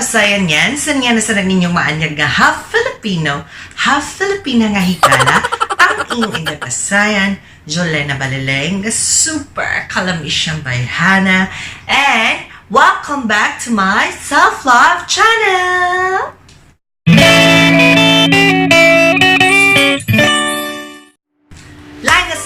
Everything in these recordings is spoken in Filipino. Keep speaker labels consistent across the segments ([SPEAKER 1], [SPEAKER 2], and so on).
[SPEAKER 1] pasayan yan. San yan na sa ninyong maanyag nga half Filipino, half Filipina nga hikala. Ang ing pasayan, Jolena Balileng, super kalamisyang bayhana. And welcome back to my self-love channel!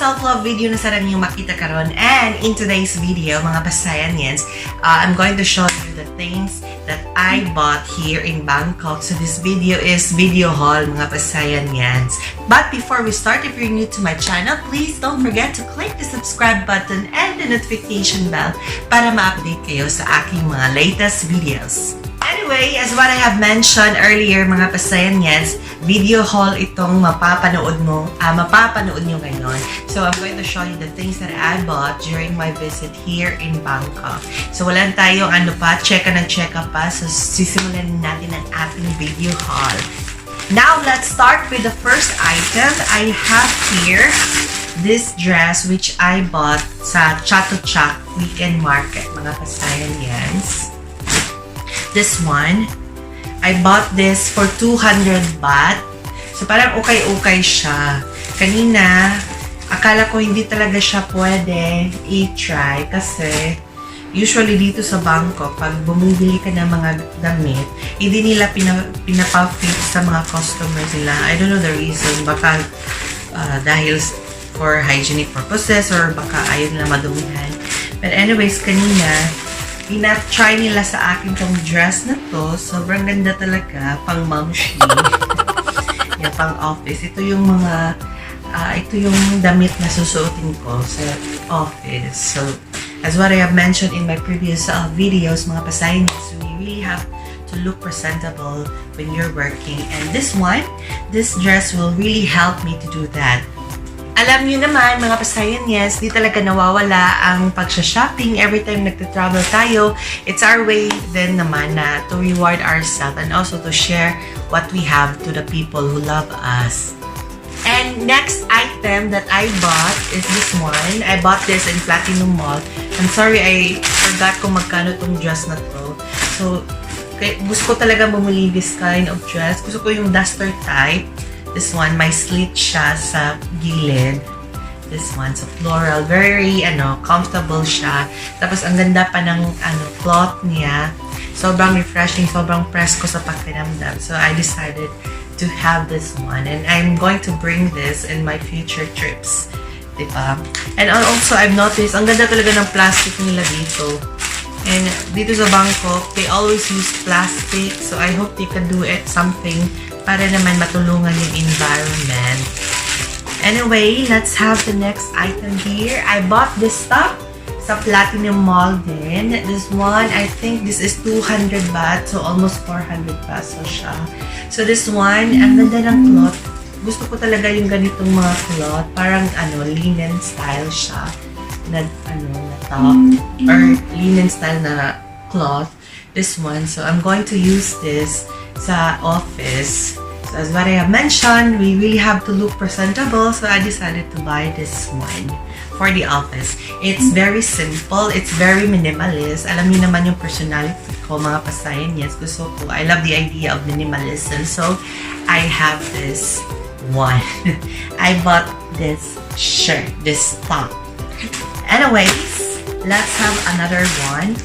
[SPEAKER 1] Self-love video na sarang yung makita karon, and in today's video mga pasayanyans, I'm going to show you the things that I bought here in Bangkok. So this video is video haul mga pasayanyans. But before we start, if you're new to my channel, please don't forget to click the subscribe button and the notification bell para ma-update kayo sa aking mga latest videos. Anyway, as what I have mentioned earlier mga pasayanyans, video haul itong mapapanood nyo ngayon. So I'm going to show you the things that I bought during my visit here in Bangkok. So wala tayong check pa. So sisimulan natin ang ating video haul. Now let's start with the first item. I have here this dress which I bought sa Chatuchak Weekend Market mga pasayanyans. This one, I bought this for 200 baht. So parang okay siya. Kanina, akala ko hindi talaga siya pwede i-try kasi usually dito sa Bangkok, pag bumibili ka ng mga damit, hindi nila pinapa-fit sa mga customers nila. I don't know the reason. Baka dahil for hygienic purposes or baka ayaw nila madumihan. But anyways, kanina, ina-try nila sa akin tong dress na to. Sobrang ganda talaga. Pang momshi. Yan, pang office. Ito yung mga, ito yung damit na susuotin ko sa office. So, as what I have mentioned in my previous videos, mga pasayin, so you really have to look presentable when you're working. And this dress will really help me to do that. Alam niyo naman, mga pasayanyans, di talaga nawawala ang pag-shopping every time nagta-travel tayo. It's our way then naman na to reward ourselves and also to share what we have to the people who love us. And next item that I bought is this one. I bought this in Platinum Mall. I'm sorry, I forgot kung magkano tong dress na to. So, gusto ko talaga bumili this kind of dress. Gusto ko yung duster type. This one, may slit siya sa gilid. This one, so floral. Very, comfortable siya. Tapos, ang ganda pa ng, cloth niya. Sobrang refreshing, sobrang presko sa pakiramdam. So, I decided to have this one. And I'm going to bring this in my future trips. Diba? And also, I've noticed, ang ganda talaga ng plastic nila dito. And dito sa Bangkok, they always use plastic. So, I hope they can do something para naman matulungan yung environment. Anyway, let's have the next item here. I bought this stuff sa Platinum Mall din. This one, I think this is 200 baht. So, almost 400 pesos siya. So, this one, ang ganda ng cloth. Gusto ko talaga yung ganitong mga cloth. Parang, linen style siya. Na top. Or linen style na cloth. This one. So, I'm going to use this sa office. So, as what I have mentioned, we really have to look presentable. So, I decided to buy this one for the office. It's very simple. It's very minimalist. Alam niyo naman yung personality ko, mga pasayan. Yes, gusto ko. I love the idea of minimalism. So, I have this one. I bought this shirt, this top. Anyways, let's have another one.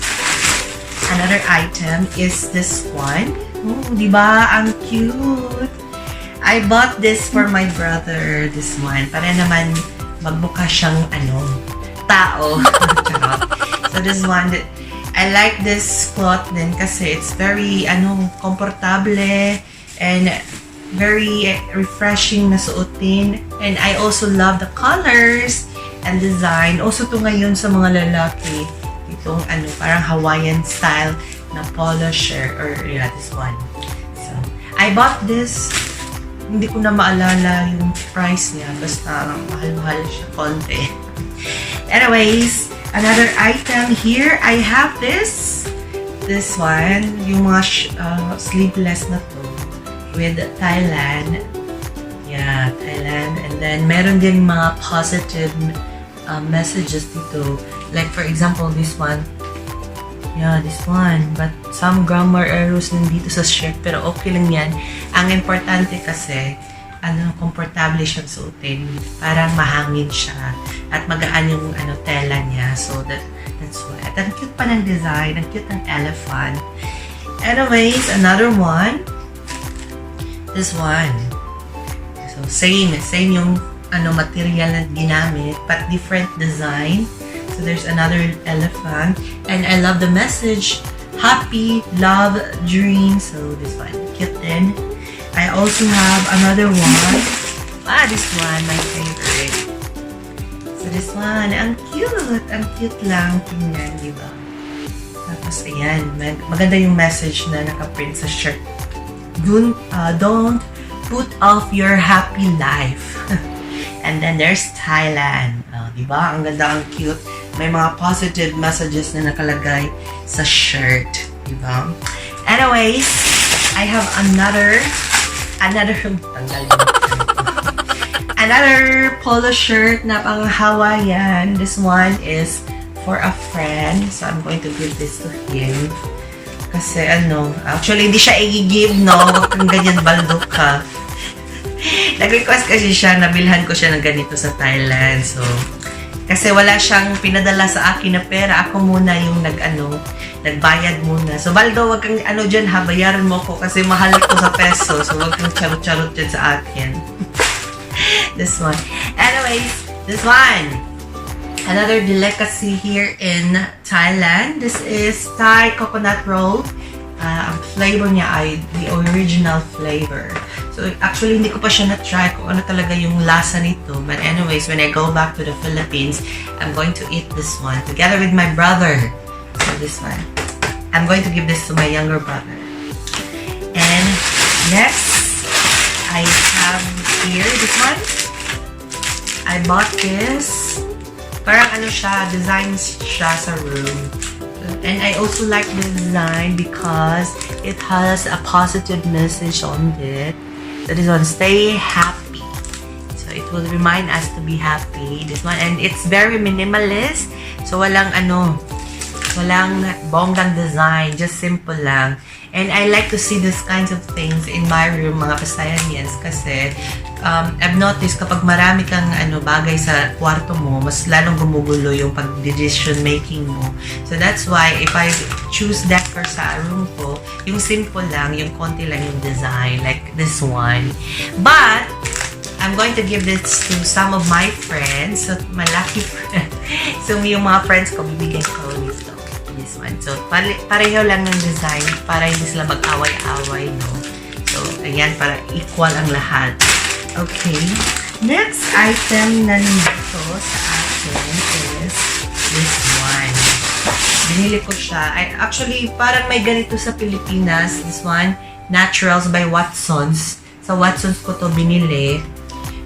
[SPEAKER 1] Another item is this one. Oh, diba? Ang cute. I bought this for my brother, this one. Para naman magmukha siyang, tao. So this one, I like this cloth din kasi it's very, komportable and very refreshing na suotin. And I also love the colors and design. Also to ngayon sa mga lalaki, itong, parang Hawaiian style na polo shirt or this one. So, I bought this. Hindi ko na maalala yung price niya. Basta mahal-mahal siya konti. Anyways, another item here. I have this. This one. Yung mga sleeveless na to. With Thailand. Yeah, Thailand. And then, meron din mga positive messages dito. Like, for example, this one. Yeah, this one. But some grammar errors nandito sa shirt. Pero okay lang yan. Ang importante kasi, komportable siyang suotin. Parang mahangin siya. At magaan yung tela niya. So, that's why. At ang cute pa ng design. Ang cute ng elephant. Anyways, another one. This one. So, same yung material na ginamit. But different design. So there's another elephant, and I love the message, happy, love, dream. So this one, cute din. I also have another one. This one, my favorite. So this one, ang cute lang tingnan, di ba? Tapos ayan, maganda yung message na nakaprint sa shirt. Don't put off your happy life. And then there's Thailand. Diba? Ang ganda, ang cute. May mga positive messages na nakalagay sa shirt. Diba? Anyways, I have another polo shirt na pang Hawaiian. This one is for a friend. So, I'm going to give this to him. Kasi actually, hindi siya i-give, no? Huwag kang ganyan, baldo ka. Nag-request kasi siya, nabilhan ko siya ng ganito sa Thailand. So, kasi wala siyang pinadala sa akin na pera. Ako muna yung nagbayad muna. So, Baldo, wag kang dyan ha, bayaran mo ko kasi mahal ko sa peso. So, wag kang charot-charot dyan sa akin. This one. Anyways, this one. Another delicacy here in Thailand. This is Thai coconut roll. Ang flavor niya ay the original flavor. So, actually, hindi ko pa siya na-try kung ano talaga yung lasa nito. But anyways, when I go back to the Philippines, I'm going to eat this one together with my brother. So, this one. I'm going to give this to my younger brother. And next, I have here, this one. I bought this. Parang siya, design siya sa room. And I also like the design because it has a positive message on it. So this one, stay happy. So it will remind us to be happy. This one, and it's very minimalist. So walang bonggang design, just simple lang. And I like to see these kinds of things in my room, mga Pasayanians, kasi I've noticed kapag marami kang bagay sa kwarto mo, mas lalong gumugulo yung pag-decision making mo. So that's why if I choose decor sa room ko, yung simple lang, yung konti lang yung design, like this one. But I'm going to give this to some of my friends, so my lucky friends. So yung mga friends ko, bibigyan ko nito. This one. So pareho lang ng design para hindi sila mag-away-away, no? So ayan, para equal ang lahat. Okay. Next item na nandito sa akin is this one. Binili ko siya. Actually, parang may ganito sa Pilipinas. This one, Naturals by Watsons. Sa Watsons ko to binili.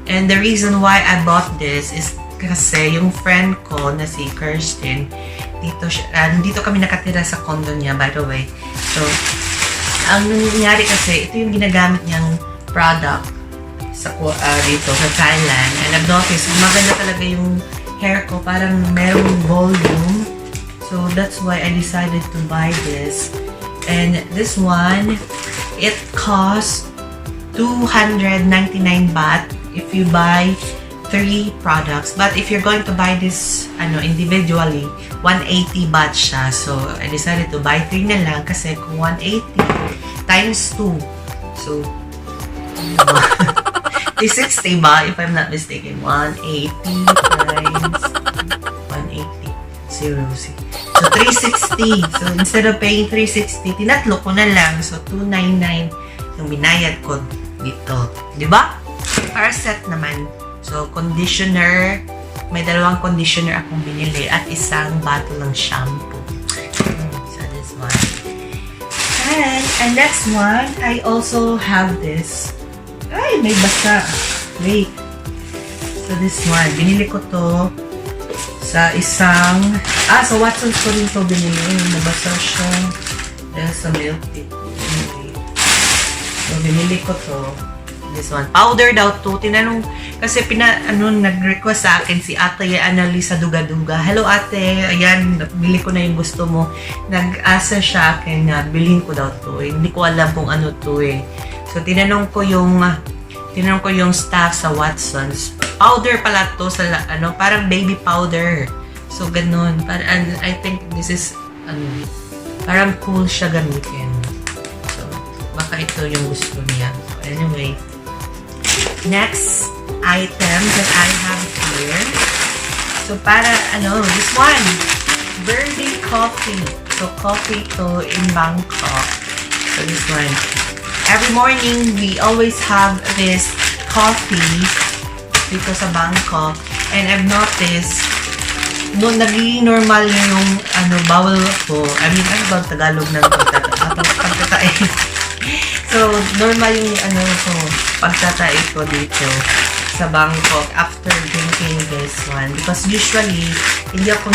[SPEAKER 1] And the reason why I bought this is kasi yung friend ko na si Kirsten, dito kami nakatira sa condo niya, by the way. So, ang nangyari kasi, ito yung ginagamit niyang product sa dito sa Thailand. And I've noticed, maganda talaga yung hair ko, parang merong volume. So, that's why I decided to buy this. And this one, it costs 299 baht if you buy 3 products. But if you're going to buy this individually, 180 baht siya. So, I decided to buy 3 na lang kasi kung 180 times 2. So, 360 ba? If I'm not mistaken. 180 times 180. 0. So, 360. So, instead of paying 360, tinatlo ko na lang. So, 299 yung binayad ko dito. Diba? Para set naman. So, conditioner. May 2 conditioner akong binili at isang bottle ng shampoo. So, this one. And next one, I also have this. Ay, may basa. Wait. So, this one. Binili ko to sa isang... sa Watsons ko rin to binili. Nabasa siya. Dahil sa milk tea. So, binili ko to. This one. Powder daw to. Tinanong, kasi nag-request sa akin si Ate Annalisa Duga-Duga. Hello ate, ayan, bili ko na yung gusto mo. Nag-asa siya akin na bilhin ko daw to. Hindi ko alam kung ano to eh. So, tinanong ko yung staff sa Watson's. Powder pala to sa, parang baby powder. So, ganun. I think this is, parang cool siya gamitin. So, baka ito yung gusto niya. So, anyway. Next item that I have here. So, this one. Birthday coffee. So, coffee to in Bangkok. So, this one. Every morning, we always have this coffee dito sa Bangkok. And I've noticed, naging normal yung, bawal ko. I mean, ano ba ang Tagalog ng pagtatae? So, normal yung, pagtatae ko dito sa Bangkok after drinking this one. Because usually, hindi ako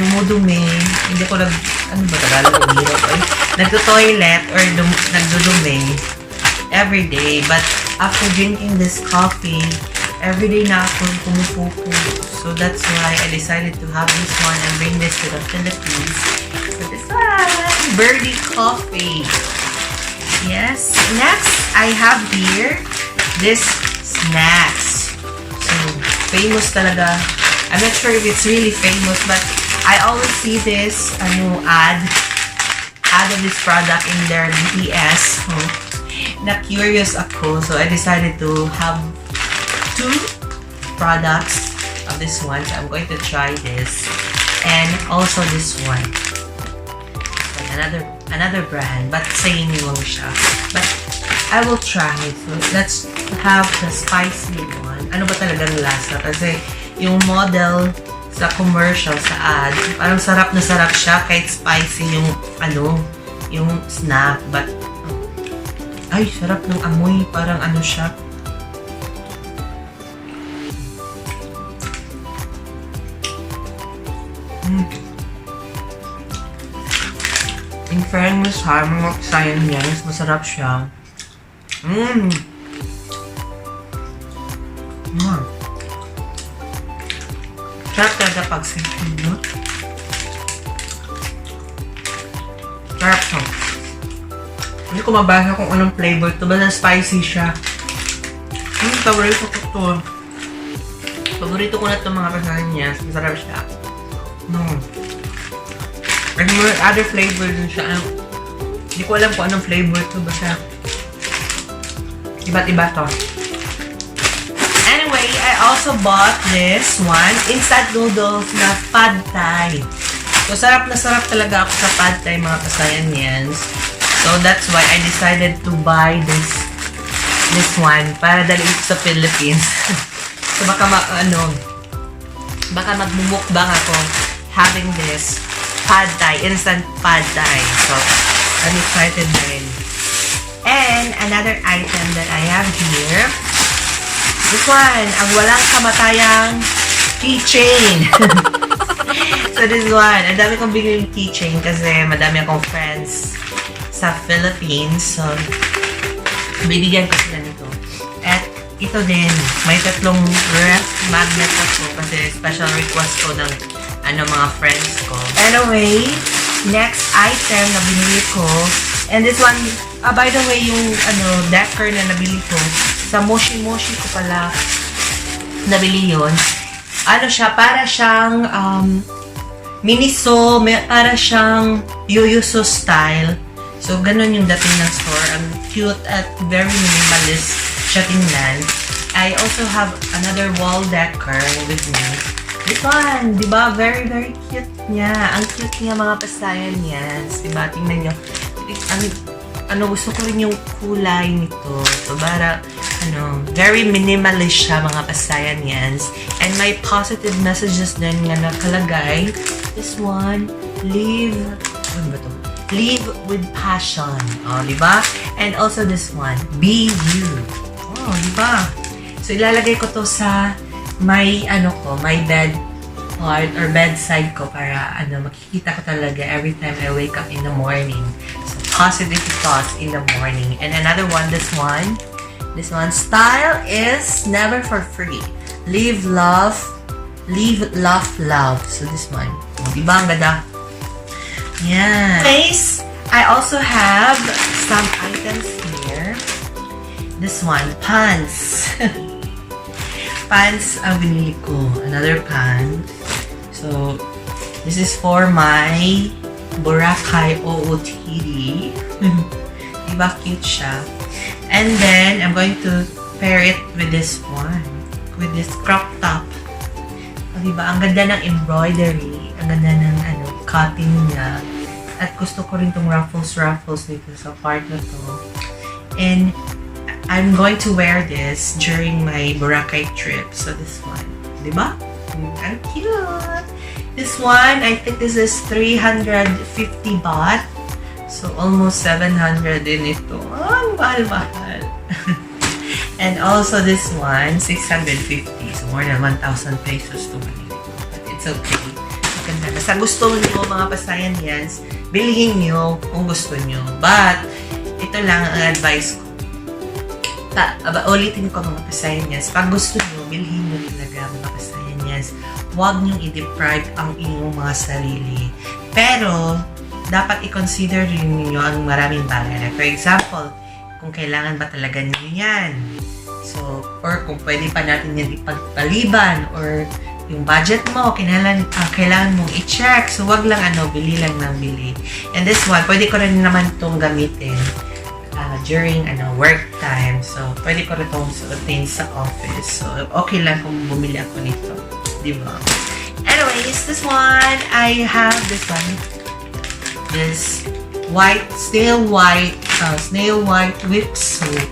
[SPEAKER 1] dumudumi. Hindi ako Tagalog? Nagto-toilet or nagdudumi every day. But after drinking this coffee, every day na ako pumupupo. So that's why I decided to have this one and bring this to the Philippines. So this one, Birdie Coffee. Yes. Next, I have here this snacks. So, famous talaga. I'm not sure if it's really famous, but I always see this ad of this product in their BTS. So, na-curious ako. So, I decided to have 2 products of this one. So, I'm going to try this. And also this one. So, another brand, but same yung siya. But I will try it. So, let's have the spicy one. Ano ba talagang lasa? Kasi yung model sa commercial, sa ad, parang sarap na sarap siya kahit spicy yung yung snack. But ay, sarap ng amoy. Parang siya. In fairness ha, mga science, masarap siya. Sarap talaga pag seafood, no? Sarap siya. Hindi ko mabasa kung anong flavor to. Basta spicy siya. Paborito ko to. Paborito ko na ito mga kasanyas. Masarap siya. And more other flavor din siya. Hindi ko alam kung anong flavor to. Basta iba't iba to. Anyway, I also bought this one. Instant noodles na pad thai. So, sarap na sarap talaga ako sa pad thai mga kasayanyans. So, that's why I decided to buy this one para dali sa Philippines. So, baka magmumukbang ako having this pad thai, instant pad thai. So, I'm excited din. And another item that I have here, this one, ang walang kamatayang keychain. So, this one, ang dami kong bigay yung keychain kasi madami akong friends sa Philippines. So, bibigyan ko sila nito. At ito din, may 3 ref magnet ako kasi special request ko ng mga friends ko. Anyway, next item na binili ko, and this one, by the way, yung decker na nabili ko, sa Moshi ko pala nabili yun. Siya, para siyang miniso, para siyang yoyoso style. So, ganun yung dating ng store. Ang cute at very minimalist siya tingnan. I also have another wall decker with me. This one, di ba? Very, very cute niya. Ang cute niya mga pasayan yan. Di ba? Tingnan niyo. Gusto ko rin yung kulay nito. So, para, very minimalist siya mga pasayan yan. And may positive messages din nga nakalagay. This one, live with passion. Di ba? And also this one, be you. Di ba? So, ilalagay ko to sa my bed part or bedside ko para makikita ko talaga every time I wake up in the morning. So, positive thoughts in the morning. And another one, this one, This one, style is never for free. Live, love, love. So this one. Diba ang ganda? Yeah. Anyways, I also have some items here. This one, pants. Pants ang binili ko. Another pants. So, this is for my Boracay OOTD. Diba cute siya? And then, I'm going to pair it with this one. With this crop top. O, diba? Ang ganda ng embroidery. Ang ganda ng cutting niya. At gusto ko rin tong ruffles dito sa part na to. And, I'm going to wear this during my Boracay trip. So, this one. Diba? Ang cute! This one, I think this is 350 baht. So, almost 700 din ito. Oh, mahal. And also this one, 650. So, more than 1,000 pesos to money. But it's okay. Maganda. Basta gusto nyo, mga Pasayanians, bilhin nyo kung gusto nyo. But, ito lang ang advice ko. Ulitin ko mga Pasayanians, pag gusto nyo, bilhin nyo talaga mga Pasayanians. Huwag nyo i-deprive ang inyong mga sarili. Pero, dapat i-consider rin niyo ang maraming bagay. Like, for example, kung kailangan ba talaga niyo yan. So, or kung pwede pa natin yan ipagpaliban, or yung budget mo, kailangan mong i-check. So, wag lang bili lang ng bili. And this one, pwede ko rin naman itong gamitin during work time. So, pwede ko rin itong suotin sa office. So, okay lang kung bumili ako nito. Diba? Anyways, this one, I have this one. This snail white whipped soap.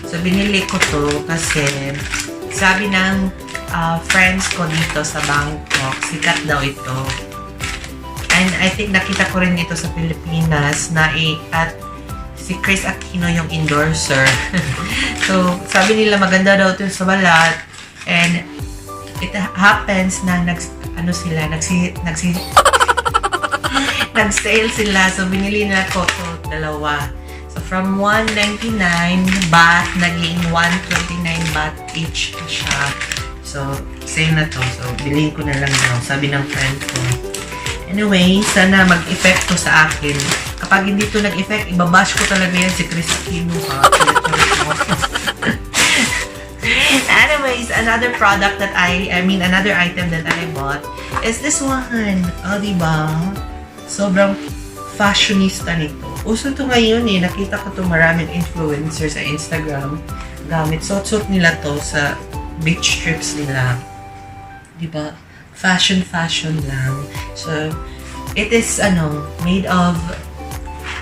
[SPEAKER 1] So, binili ko to kasi sabi ng friends ko dito sa Bangkok, sikat daw ito. And I think nakita ko rin ito sa Pilipinas at si Chris Aquino yung endorser. So, sabi nila maganda daw ito sa balat. And it happens na nag-sale sila. So, binili na ko ito, dalawa. So, from 199 baht, naging 129 baht each siya. So, sale na to. So, bilhin ko na lang daw, sabi ng friend ko. Anyway, sana mag-effect to sa akin. Kapag hindi to nag-effect, ibabash ko talaga yan si Chris Aquino. Anyways, another product that another item that I bought is this one. Oh, diba? Sobrang fashionista nito. Uso to ngayon eh. Nakita ko to maraming influencers sa Instagram. Gamit. Suot nila to sa beach trips nila. Diba? Fashion lang. So, it is, made of,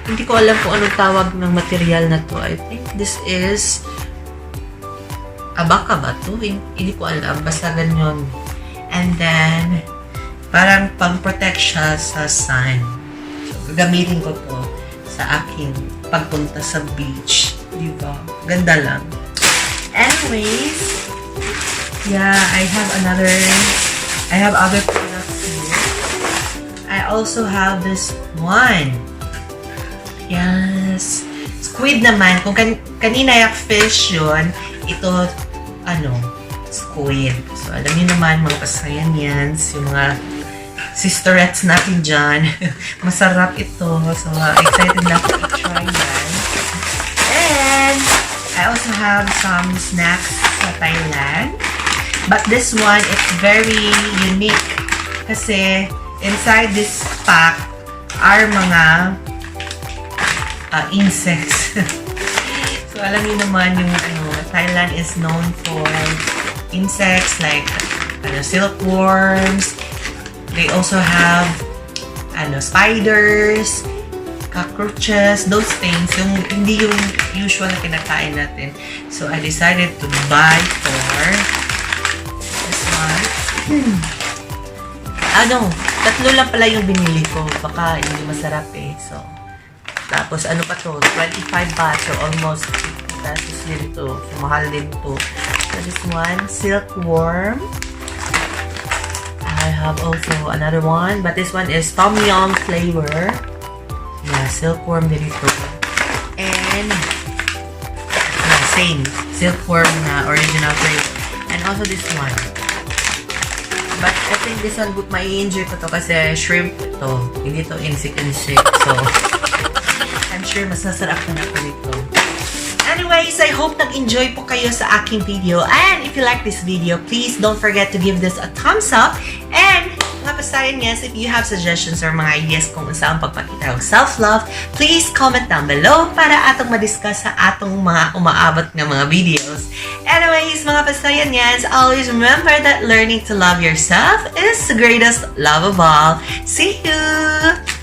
[SPEAKER 1] hindi ko alam kung anong tawag ng material na to. I think this is, abaka ba to? Hindi ko alam. Basta ganyan. And then, parang pang-protect siya sa sun. So, gagamitin ko to sa akin pagpunta sa beach. Diba? Ganda lang. Anyways, yeah, I have other products here. I also have this one. Yes. Squid naman. Kung kanina yung fish yun, ito, squid. So, alam niyo naman, mga Pasayanians, yung mga sisterettes natin dyan. Masarap ito. So, excited na ako i-try yan. And, I also have some snacks sa Thailand. But this one, it's very unique. Kasi, inside this pack are mga insects. So, alam niyo naman yung Thailand is known for insects like silkworms. They also have spiders, cockroaches, those things. Yung hindi yung usual na kinakain natin. So, I decided to buy for this one. Tatlo lang pala yung binili ko. Baka hindi masarap eh. So, tapos pa to? 25 baht. So, almost 50 pesos din to. So, mahal din to. So, this one, silkworm. I have also another one. But this one is Tom Yum flavor. Yeah, silkworm din ito. And, same. Silkworm na original plate. And also this one. But I think this one, may-injure ko to kasi shrimp to. Hindi to insect. So, I'm sure mas nasarap na ako nito. Anyways, I hope nag-enjoy po kayo sa aking video. And if you like this video, please don't forget to give this a thumbs up. And mga pasayanyans, if you have suggestions or mga ideas kung saan pagpakita ng self-love, please comment down below para atong madiscuss sa atong mga umaabot ng mga videos. Anyways, mga pasayanyans, always remember that learning to love yourself is the greatest love of all. See you!